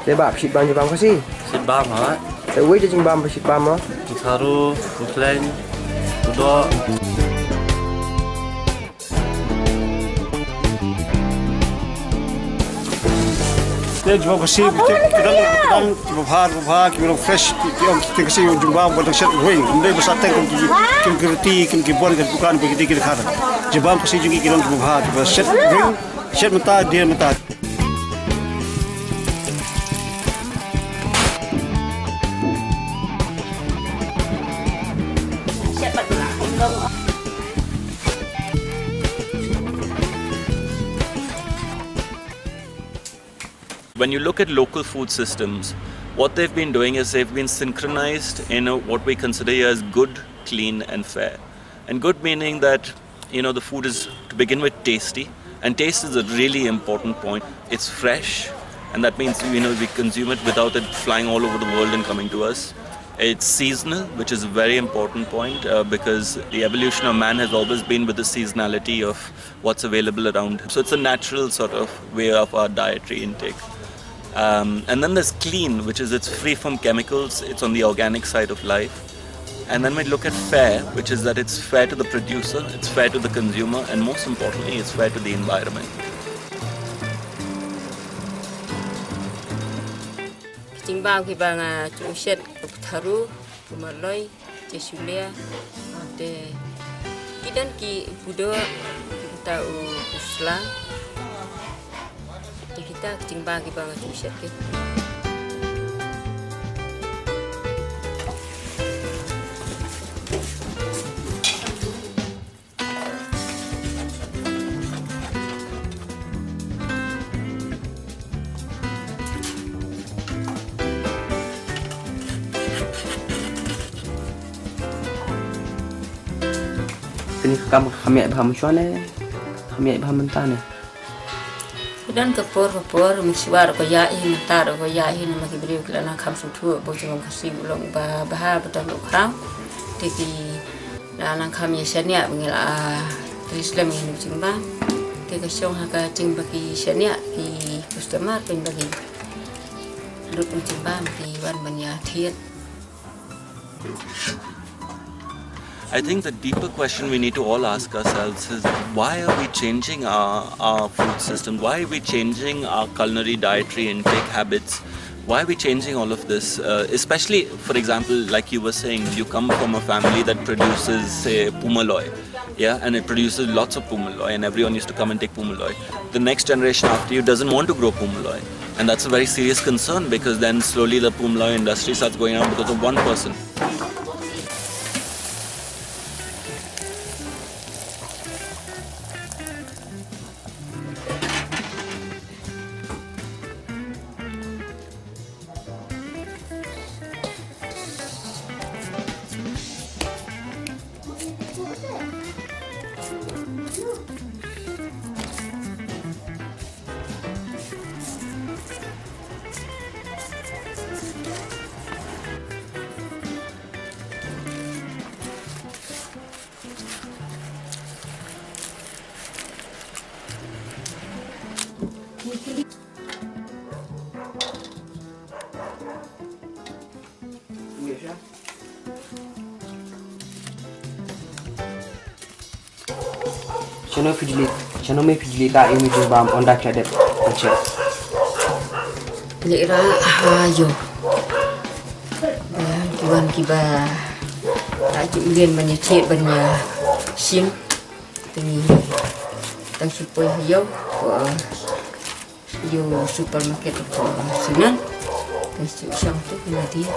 Sebab Jingbam Jingbam Khasi. Jingbam hả? Tại quý cho Jingbam và Jingbam hả? Saru, Muslim, Udo. Jingbam Khasi, kita berbahar, kita fresh, kita kasi yung Jingbam buat set wing. Hindi basta tengok kim kirti, kim kibon, kim bukan begitu kita kata. Jingbam Khasi juga kita berbahar, set wing, set mentah dia mentah. When you look at local food systems, what they've been doing is they've been synchronized in what we consider as good, clean and fair. And good meaning that, the food is to begin with tasty, and taste is a really important point. It's fresh, and that means, we consume it without it flying all over the world and coming to us. It's seasonal, which is a very important point because the evolution of man has always been with the seasonality of what's available around him. So it's a natural sort of way of our dietary intake. And then there's clean, which is it's free from chemicals, it's on the organic side of life. And then we look at fair, which is that it's fair to the producer, it's fair to the consumer, and most importantly, it's fair to the environment. Jingbam ki bang chuset tharu kumaloi chesulia ate kidan ki budo tau Islam kita Jingbam ki bang chuset ke Ini kami bahan macam mana? Kami bahan mentah ni. dan kapor misiwar ko yahin tar ko yahin maki beliau kelana kam sutu bo Jingbam Khasi ulong bahar betul lokal teki lana kam yesania mengela Islam yang Jingbam teka syong haka Jingbam ki yesania ki customer pen bagi lut Jingbam ki wan banya thiet. I think the deeper question we need to all ask ourselves is why are we changing our food system? Why are we changing our culinary dietary intake habits? Why are we changing all of this? Especially, for example, like you were saying, you come from a family that produces, say, pumaloi. Yeah, and it produces lots of pumaloi and everyone used to come and take pumaloi. The next generation after you doesn't want to grow pumaloi. And that's a very serious concern because then slowly the pumaloi industry starts going down because of one person. Chano me pijili da imi Jingbam onda kadep macam. Lira ayo. Tuan kiba tak mungkin menyecik banyak sim ini tang supaya yo supermarket Sunan dan siang tu kena dia.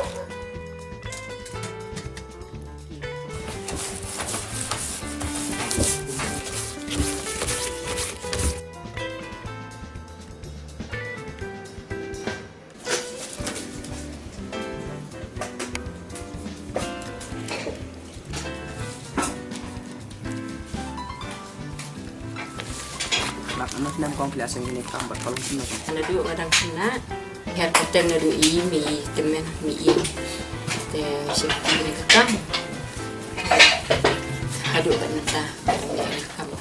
nam kong pilihan ini tambah kalau cuma. Ada dua kadang kena. Biar kita ngadu mi temen mi te sih ini kakak. Aduh kan entah. Kamu.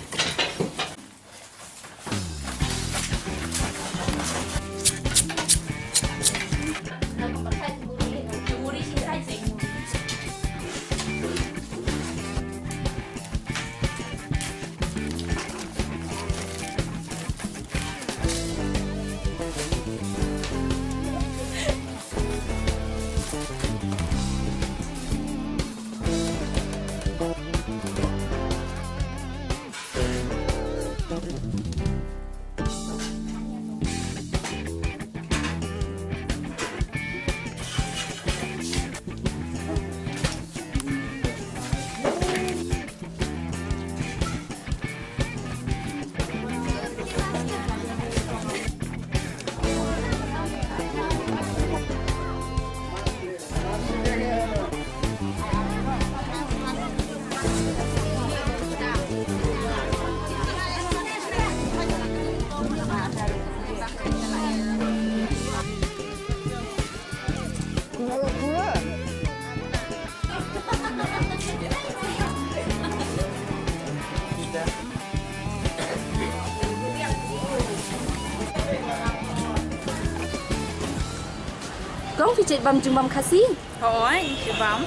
Kau picit bam Jingbam Khasi? Thôi, chị bấm.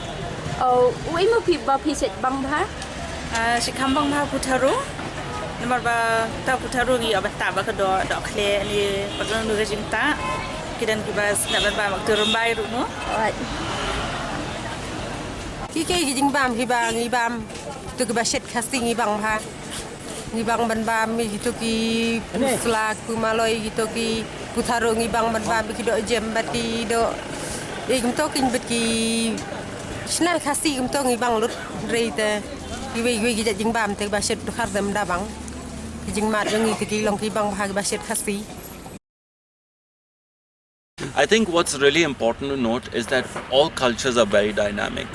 Uy mau picit bang bha? Chị khám băng bao putaru. Nhưng mà ta putaru gì ở bên ta cái đó đỏ kle ni bắt đầu nuôi chim ta. Khi đến khi bà nạp bên bà mặc turun bay rồi nữa. Cái Jingbam ngibam tu ke baset Khasi ngibang bha. Ngibang ban ba mi gitu ki pusla kumaloi gitu ki putaru ngibang ban ba ki do jem bat ki do kum to kin bat ki snal Khasi kum to ngibang lut reite ki we ki Jingbam te baset do khar dam da bang ki Jingmat ngi ki long ki bang bha baset Khasi. I think what's really important to note is that all cultures are very dynamic.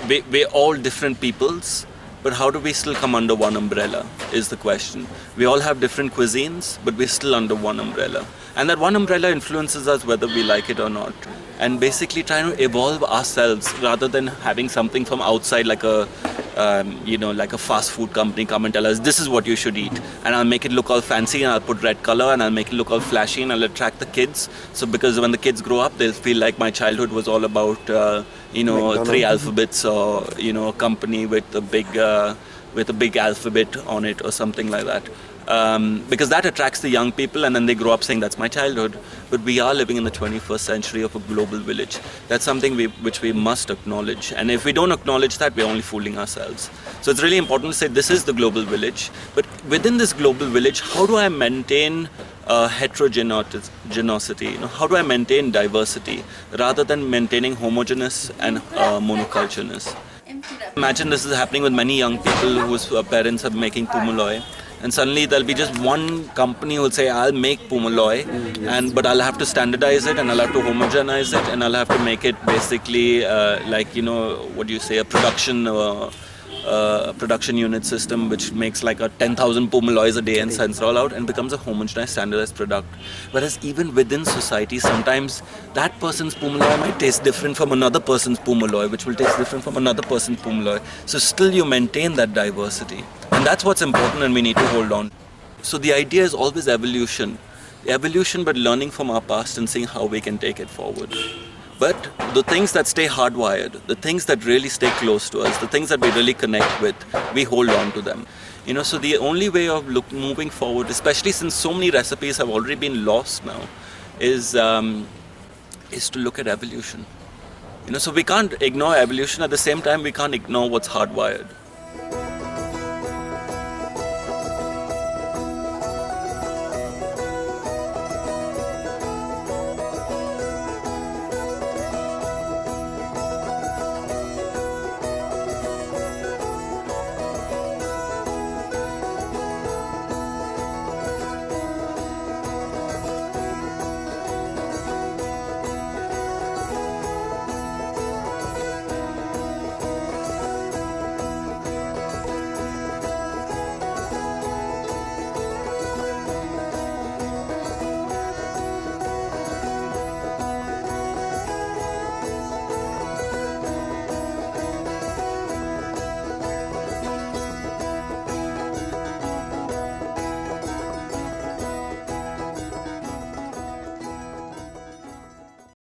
We're all different peoples, but how do we still come under one umbrella is the question. We all have different cuisines, but we're still under one umbrella. And that one umbrella influences us whether we like it or not. And basically trying to evolve ourselves rather than having something from outside like a like a fast food company come and tell us this is what you should eat, and I'll make it look all fancy and I'll put red color and I'll make it look all flashy and I'll attract the kids. So because when the kids grow up, they'll feel like my childhood was all about 3 alphabets or a company with a big alphabet on it or something like that. Because that attracts the young people, and then they grow up saying that's my childhood. But we are living in the 21st century of a global village. That's something which we must acknowledge, and if we don't acknowledge that, we're only fooling ourselves. So it's really important to say this is the global village, but within this global village, how do I maintain heterogeneity? How do I maintain diversity rather than maintaining homogeneous and monocultureness? Imagine this is happening with many young people whose parents are making pumuloi. And suddenly there'll be just one company who will say, I'll make pumuloi, but I'll have to standardize it and I'll have to homogenize it and I'll have to make it basically a production unit system which makes like 10,000 pumulois a day and sends it all out and becomes a homogenized standardized product. Whereas even within society, sometimes that person's pumuloi might taste different from another person's pumuloi, which will taste different from another person's pumuloi. So still you maintain that diversity. And that's what's important and we need to hold on. So the idea is always evolution. Evolution, but learning from our past and seeing how we can take it forward. But the things that stay hardwired, the things that really stay close to us, the things that we really connect with, we hold on to them. So the only way of moving forward, especially since so many recipes have already been lost now, is to look at evolution. So we can't ignore evolution. At the same time, we can't ignore what's hardwired.